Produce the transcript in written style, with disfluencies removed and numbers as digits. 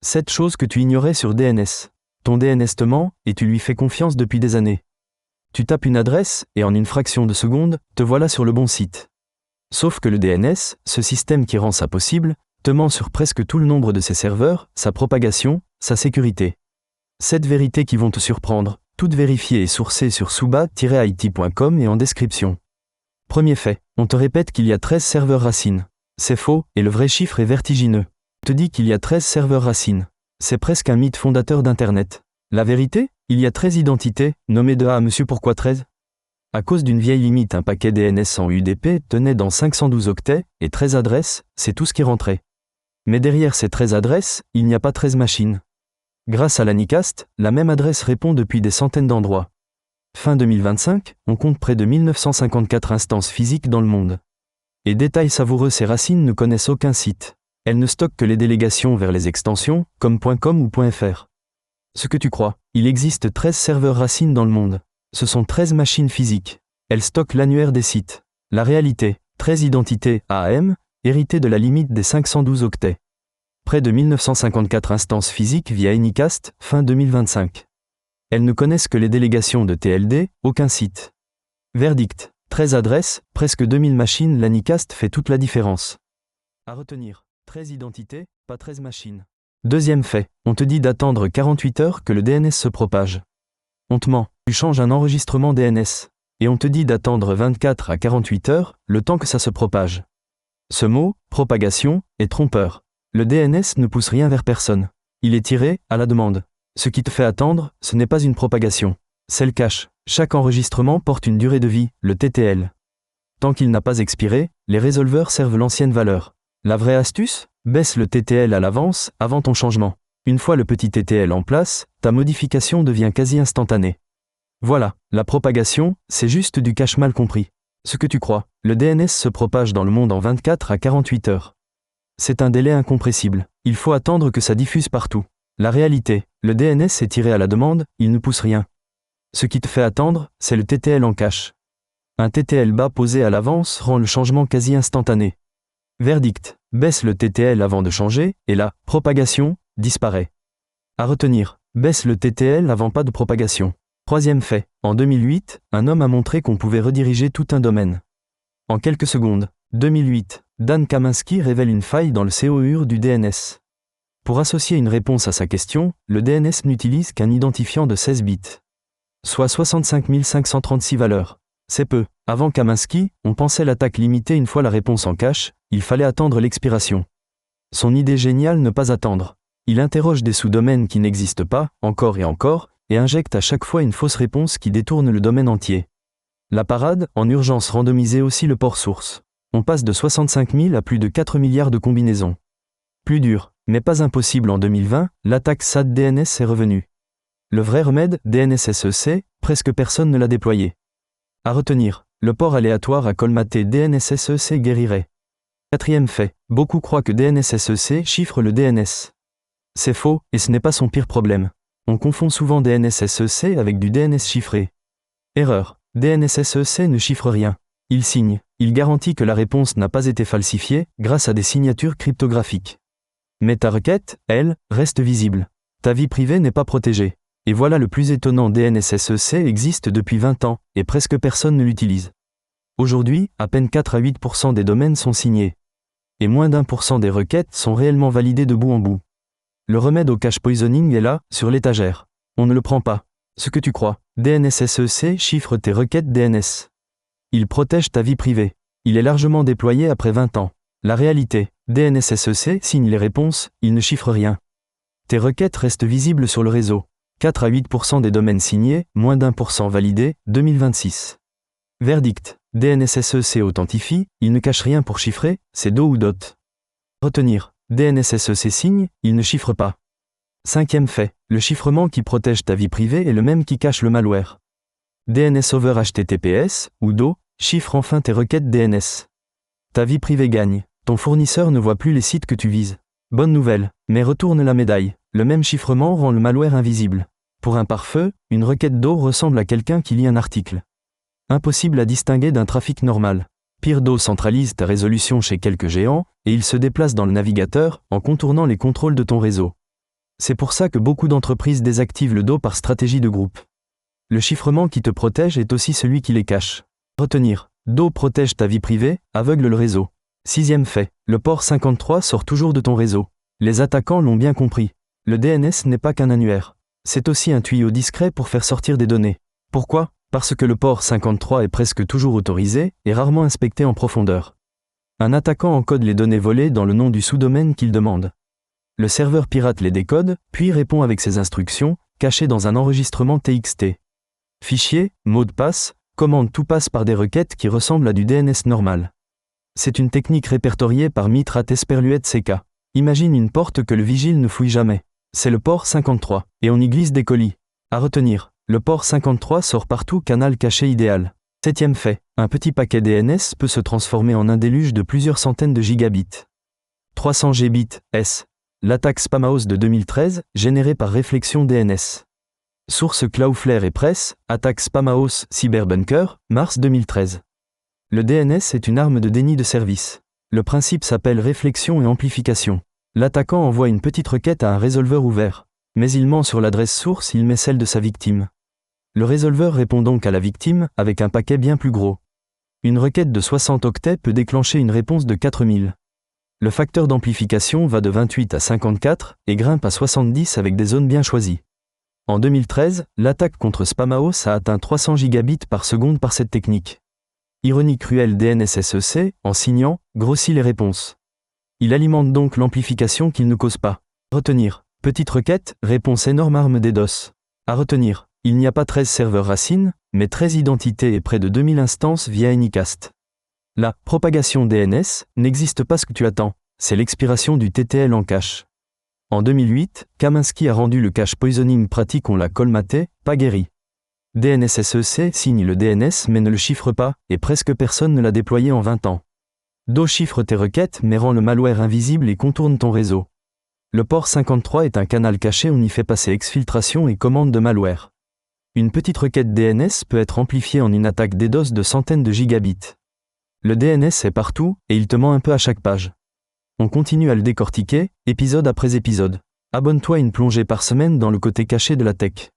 7 choses que tu ignorais sur DNS. Ton DNS te ment, et tu lui fais confiance depuis des années. Tu tapes une adresse, et en une fraction de seconde, te voilà sur le bon site. Sauf que le DNS, ce système qui rend ça possible, te ment sur presque tout le nombre de ses serveurs, sa propagation, sa sécurité. 7 vérités qui vont te surprendre, toutes vérifiées et sourcées sur suba-it.com et en description. Premier fait, on te répète qu'il y a 13 serveurs racines. C'est faux, et le vrai chiffre est vertigineux. On te dit qu'il y a 13 serveurs racines. C'est presque un mythe fondateur d'Internet. La vérité, il y a 13 identités, nommées de A à Monsieur Pourquoi 13 ? À cause d'une vieille limite, un paquet DNS en UDP tenait dans 512 octets, et 13 adresses, c'est tout ce qui rentrait. Mais derrière ces 13 adresses, il n'y a pas 13 machines. Grâce à l'Anycast, la même adresse répond depuis des centaines d'endroits. Fin 2025, on compte près de 1954 instances physiques dans le monde. Et détail savoureux, ces racines ne connaissent aucun site. Elles ne stockent que les délégations vers les extensions, comme .com ou .fr. Ce que tu crois, il existe 13 serveurs racines dans le monde. Ce sont 13 machines physiques. Elles stockent l'annuaire des sites. La réalité, 13 identités AAM, héritées de la limite des 512 octets. Près de 1954 instances physiques via Anycast, fin 2025. Elles ne connaissent que les délégations de TLD, aucun site. Verdict, 13 adresses, presque 2000 machines, l'Anycast fait toute la différence. À retenir, 13 identités, pas 13 machines. Deuxième fait, on te dit d'attendre 48 heures que le DNS se propage. On te ment, tu changes un enregistrement DNS. Et on te dit d'attendre 24 à 48 heures, le temps que ça se propage. Ce mot, propagation, est trompeur. Le DNS ne pousse rien vers personne. Il est tiré, à la demande. Ce qui te fait attendre, ce n'est pas une propagation. C'est le cache. Chaque enregistrement porte une durée de vie, le TTL. Tant qu'il n'a pas expiré, les résolveurs servent l'ancienne valeur. La vraie astuce ? Baisse le TTL à l'avance, avant ton changement. Une fois le petit TTL en place, ta modification devient quasi instantanée. Voilà, la propagation, c'est juste du cache mal compris. Ce que tu crois, le DNS se propage dans le monde en 24 à 48 heures. C'est un délai incompressible. Il faut attendre que ça diffuse partout. La réalité, le DNS est tiré à la demande, il ne pousse rien. Ce qui te fait attendre, c'est le TTL en cache. Un TTL bas posé à l'avance rend le changement quasi instantané. Verdict, baisse le TTL avant de changer, et la propagation disparaît. À retenir, baisse le TTL avant pas de propagation. Troisième fait, en 2008, un homme a montré qu'on pouvait rediriger tout un domaine. En quelques secondes, 2008, Dan Kaminsky révèle une faille dans le COUR du DNS. Pour associer une réponse à sa question, le DNS n'utilise qu'un identifiant de 16 bits. Soit 65 536 valeurs. C'est peu. Avant Kaminsky, on pensait l'attaque limitée une fois la réponse en cache, il fallait attendre l'expiration. Son idée géniale, ne pas attendre. Il interroge des sous-domaines qui n'existent pas, encore, et injecte à chaque fois une fausse réponse qui détourne le domaine entier. La parade, en urgence randomisée aussi le port source. On passe de 65 000 à plus de 4 milliards de combinaisons. Plus dur, mais pas impossible en 2020, l'attaque SAD DNS est revenue. Le vrai remède, DNSSEC, presque personne ne l'a déployé. À retenir, le port aléatoire à colmater DNSSEC guérirait. Quatrième fait, beaucoup croient que DNSSEC chiffre le DNS. C'est faux, et ce n'est pas son pire problème. On confond souvent DNSSEC avec du DNS chiffré. Erreur, DNSSEC ne chiffre rien. Il signe, il garantit que la réponse n'a pas été falsifiée grâce à des signatures cryptographiques. Mais ta requête, elle, reste visible. Ta vie privée n'est pas protégée. Et voilà le plus étonnant, DNSSEC existe depuis 20 ans, et presque personne ne l'utilise. Aujourd'hui, à peine 4 à 8% des domaines sont signés. Et moins d'1% des requêtes sont réellement validées de bout en bout. Le remède au cache poisoning est là, sur l'étagère. On ne le prend pas. Ce que tu crois, DNSSEC chiffre tes requêtes DNS. Il protège ta vie privée. Il est largement déployé après 20 ans. La réalité, DNSSEC signe les réponses, il ne chiffre rien. Tes requêtes restent visibles sur le réseau. 4 à 8% des domaines signés, moins d'1% validés, 2026. Verdict, DNSSEC authentifie, il ne cache rien pour chiffrer, c'est do ou dot. Retenir, DNSSEC signe, il ne chiffre pas. Cinquième fait, le chiffrement qui protège ta vie privée est le même qui cache le malware. DNS over HTTPS, ou DO, chiffre enfin tes requêtes DNS. Ta vie privée gagne, ton fournisseur ne voit plus les sites que tu vises. Bonne nouvelle, mais retourne la médaille, le même chiffrement rend le malware invisible. Pour un pare-feu, une requête DO ressemble à quelqu'un qui lit un article. Impossible à distinguer d'un trafic normal. Pire, DO centralise ta résolution chez quelques géants, et il se déplace dans le navigateur, en contournant les contrôles de ton réseau. C'est pour ça que beaucoup d'entreprises désactivent le DoS par stratégie de groupe. Le chiffrement qui te protège est aussi celui qui les cache. Retenir. DoS protège ta vie privée, aveugle le réseau. 6e fait. Le port 53 sort toujours de ton réseau. Les attaquants l'ont bien compris. Le DNS n'est pas qu'un annuaire. C'est aussi un tuyau discret pour faire sortir des données. Pourquoi ? Parce que le port 53 est presque toujours autorisé et rarement inspecté en profondeur. Un attaquant encode les données volées dans le nom du sous-domaine qu'il demande. Le serveur pirate les décode, puis répond avec ses instructions, cachées dans un enregistrement TXT. Fichier, mot de passe, commande, tout passe par des requêtes qui ressemblent à du DNS normal. C'est une technique répertoriée par Mitrat Esperluet CK. Imagine une porte que le vigile ne fouille jamais. C'est le port 53, et on y glisse des colis. À retenir, le port 53 sort partout, canal caché idéal. 7e fait, un petit paquet DNS peut se transformer en un déluge de plusieurs centaines de gigabits. 300 Gbit, S. L'attaque Spamhaus de 2013, générée par Réflexion DNS. Source Cloudflare et Presse, attaque Spamhaus Cyberbunker, mars 2013. Le DNS est une arme de déni de service. Le principe s'appelle réflexion et amplification. L'attaquant envoie une petite requête à un résolveur ouvert. Mais il ment sur l'adresse source, il met celle de sa victime. Le résolveur répond donc à la victime avec un paquet bien plus gros. Une requête de 60 octets peut déclencher une réponse de 4000. Le facteur d'amplification va de 28 à 54 et grimpe à 70 avec des zones bien choisies. En 2013, l'attaque contre Spamhaus a atteint 300 gigabits par seconde par cette technique. Ironie cruelle, DNSSEC, en signant, grossit les réponses. Il alimente donc l'amplification qu'il ne cause pas. Retenir. Petite requête, réponse énorme, arme DDoS. À retenir. Il n'y a pas 13 serveurs racines, mais 13 identités et près de 2000 instances via Anycast. La propagation DNS n'existe pas, ce que tu attends, c'est l'expiration du TTL en cache. En 2008, Kaminsky a rendu le cache poisoning pratique, on l'a colmaté, pas guéri. DNSSEC signe le DNS mais ne le chiffre pas, et presque personne ne l'a déployé en 20 ans. DoS chiffre tes requêtes mais rend le malware invisible et contourne ton réseau. Le port 53 est un canal caché, on y fait passer exfiltration et commande de malware. Une petite requête DNS peut être amplifiée en une attaque DDoS de centaines de gigabits. Le DNS est partout, et il te ment un peu à chaque page. On continue à le décortiquer, épisode après épisode. Abonne-toi, une plongée par semaine dans le côté caché de la tech.